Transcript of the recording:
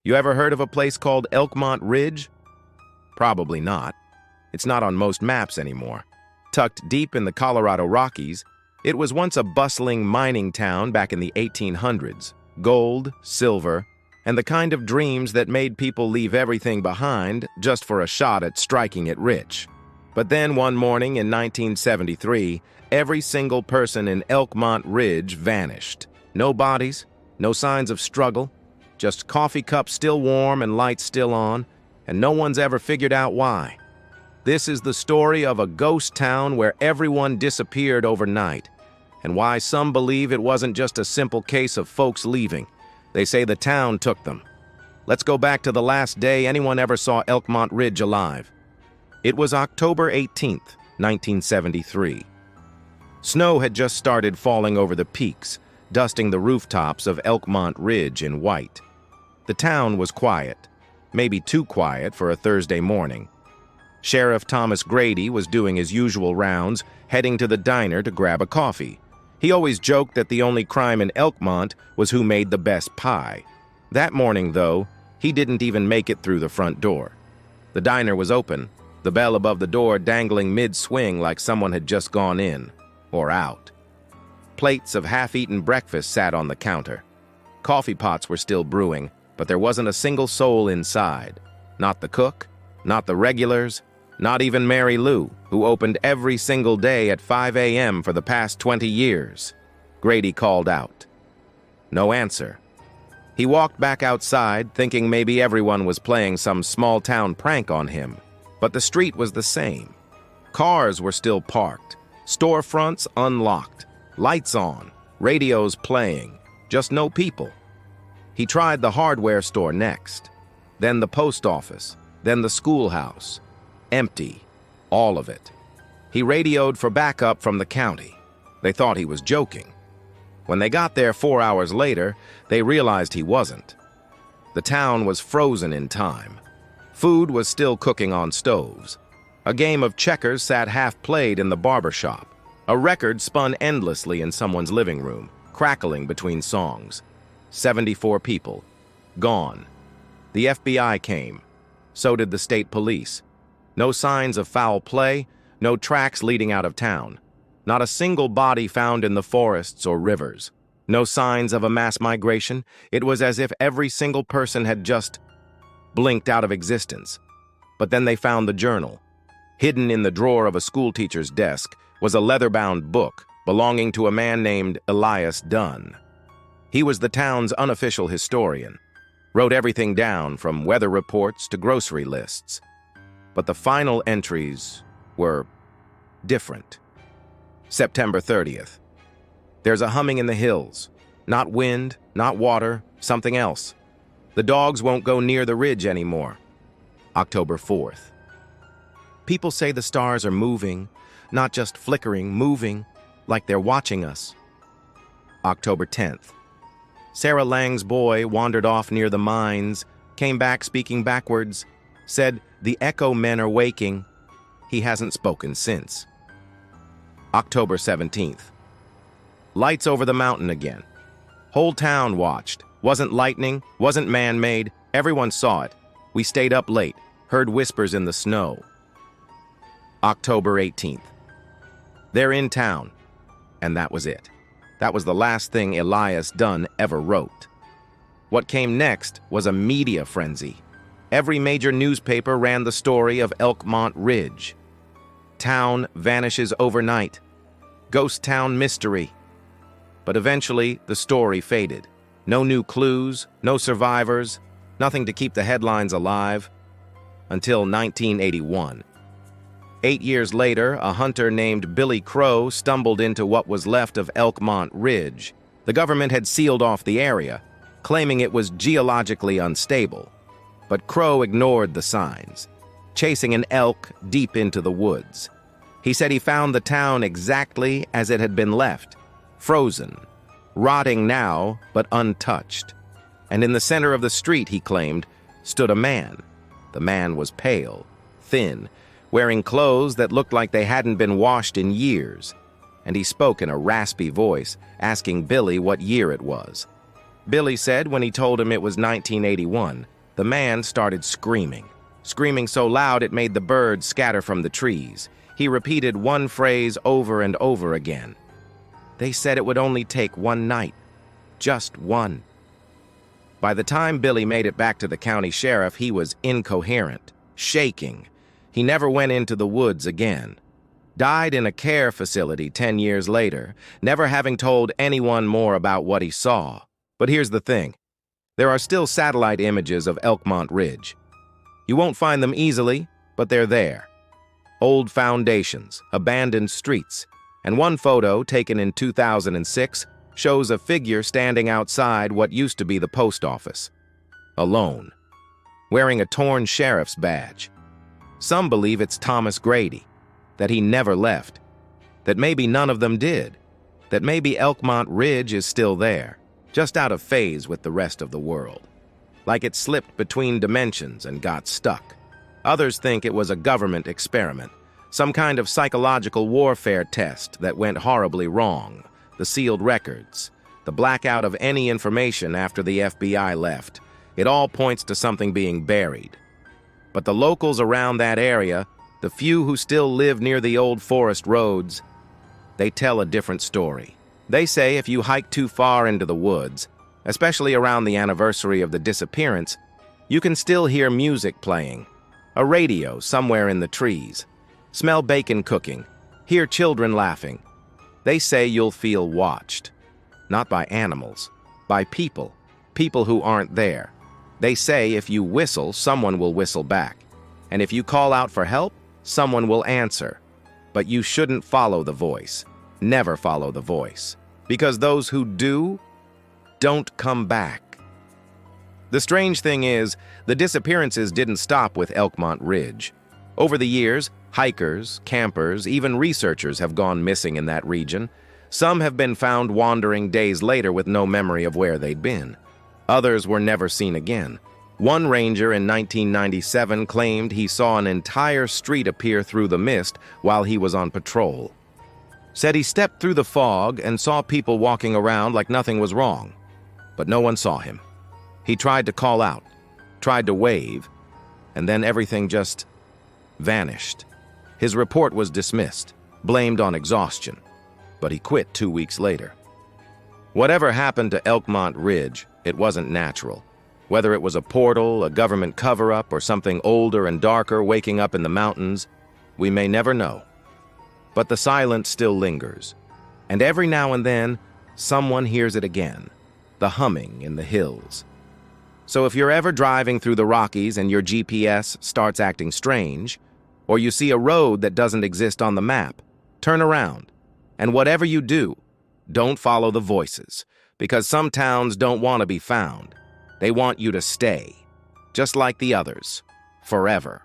You ever heard of a place called Elkmont Ridge? Probably not. It's not on most maps anymore. Tucked deep in the Colorado Rockies, it was once a bustling mining town back in the 1800s. Gold, silver, and the kind of dreams that made people leave everything behind just for a shot at striking it rich. But then one morning in 1973, every single person in Elkmont Ridge vanished. No bodies, no signs of struggle, just coffee cups still warm and lights still on, and no one's ever figured out why. This is the story of a ghost town where everyone disappeared overnight, and why some believe it wasn't just a simple case of folks leaving. They say the town took them. Let's go back to the last day anyone ever saw Elkmont Ridge alive. It was October 18th, 1973. Snow had just started falling over the peaks, dusting the rooftops of Elkmont Ridge in white. The town was quiet, maybe too quiet for a Thursday morning. Sheriff Thomas Grady was doing his usual rounds, heading to the diner to grab a coffee. He always joked that the only crime in Elkmont was who made the best pie. That morning, though, he didn't even make it through the front door. The diner was open, the bell above the door dangling mid-swing like someone had just gone in, or out. Plates of half-eaten breakfast sat on the counter. Coffee pots were still brewing, but there wasn't a single soul inside. Not the cook, not the regulars, not even Mary Lou, who opened every single day at 5 a.m. for the past 20 years. Grady called out. No answer. He walked back outside, thinking maybe everyone was playing some small-town prank on him. But the street was the same. Cars were still parked, storefronts unlocked, lights on, radios playing, just no people. He tried the hardware store next, then the post office, then the schoolhouse. Empty, all of it. He radioed for backup from the county. They thought he was joking. When they got there 4 hours later, they realized he wasn't. The town was frozen in time. Food was still cooking on stoves. A game of checkers sat half-played in the barber shop. A record spun endlessly in someone's living room, crackling between songs. 74 people. Gone. The FBI came. So did the state police. No signs of foul play, no tracks leading out of town. Not a single body found in the forests or rivers. No signs of a mass migration. It was as if every single person had just blinked out of existence. But then they found the journal. Hidden in the drawer of a schoolteacher's desk was a leather-bound book belonging to a man named Elias Dunn. He was the town's unofficial historian, wrote everything down from weather reports to grocery lists. But the final entries were different. September 30th. There's a humming in the hills. Not wind, not water, something else. The dogs won't go near the ridge anymore. October 4th. People say the stars are moving, not just flickering, moving, like they're watching us. October 10th. Sarah Lang's boy wandered off near the mines, came back speaking backwards, said the echo men are waking. He hasn't spoken since. October 17th. Lights over the mountain again. Whole town watched. Wasn't lightning, wasn't man-made. Everyone saw it. We stayed up late, heard whispers in the snow. October 18th. They're in town. And that was it. That was the last thing Elias Dunn ever wrote. What came next was a media frenzy. Every major newspaper ran the story of Elkmont Ridge. Town vanishes overnight. Ghost town mystery. But eventually, the story faded. No new clues, no survivors, nothing to keep the headlines alive. Until 1981. 8 years later, a hunter named Billy Crow stumbled into what was left of Elkmont Ridge. The government had sealed off the area, claiming it was geologically unstable. But Crow ignored the signs, chasing an elk deep into the woods. He said he found the town exactly as it had been left, frozen, rotting now, but untouched. And in the center of the street, he claimed, stood a man. The man was pale, thin, wearing clothes that looked like they hadn't been washed in years. And he spoke in a raspy voice, asking Billy what year it was. Billy said when he told him it was 1981, the man started screaming so loud it made the birds scatter from the trees. He repeated one phrase over and over again. They said it would only take one night. Just one. By the time Billy made it back to the county sheriff, he was incoherent, shaking. He never went into the woods again. Died in a care facility 10 years later, never having told anyone more about what he saw. But here's the thing. There are still satellite images of Elkmont Ridge. You won't find them easily, but they're there. Old foundations, abandoned streets, and one photo taken in 2006 shows a figure standing outside what used to be the post office, alone, wearing a torn sheriff's badge. Some believe it's Thomas Grady, that he never left, that maybe none of them did, that maybe Elkmont Ridge is still there, just out of phase with the rest of the world, like it slipped between dimensions and got stuck. Others think it was a government experiment, some kind of psychological warfare test that went horribly wrong. The sealed records, the blackout of any information after the FBI left. It all points to something being buried. But the locals around that area, the few who still live near the old forest roads, they tell a different story. They say if you hike too far into the woods, especially around the anniversary of the disappearance, you can still hear music playing, a radio somewhere in the trees, smell bacon cooking, hear children laughing. They say you'll feel watched, not by animals, by people who aren't there. They say if you whistle, someone will whistle back. And if you call out for help, someone will answer. But you shouldn't follow the voice. Never follow the voice. Because those who do, don't come back. The strange thing is, the disappearances didn't stop with Elkmont Ridge. Over the years, hikers, campers, even researchers have gone missing in that region. Some have been found wandering days later with no memory of where they'd been. Others were never seen again. One ranger in 1997 claimed he saw an entire street appear through the mist while he was on patrol. Said he stepped through the fog and saw people walking around like nothing was wrong. But no one saw him. He tried to call out, tried to wave, and then everything just vanished. His report was dismissed, blamed on exhaustion, but he quit 2 weeks later. Whatever happened to Elkmont Ridge, it wasn't natural. Whether it was a portal, a government cover-up, or something older and darker waking up in the mountains, we may never know. But the silence still lingers, and every now and then, someone hears it again, the humming in the hills. So if you're ever driving through the Rockies and your GPS starts acting strange, or you see a road that doesn't exist on the map, turn around. And whatever you do, don't follow the voices, because some towns don't want to be found. They want you to stay, just like the others, forever.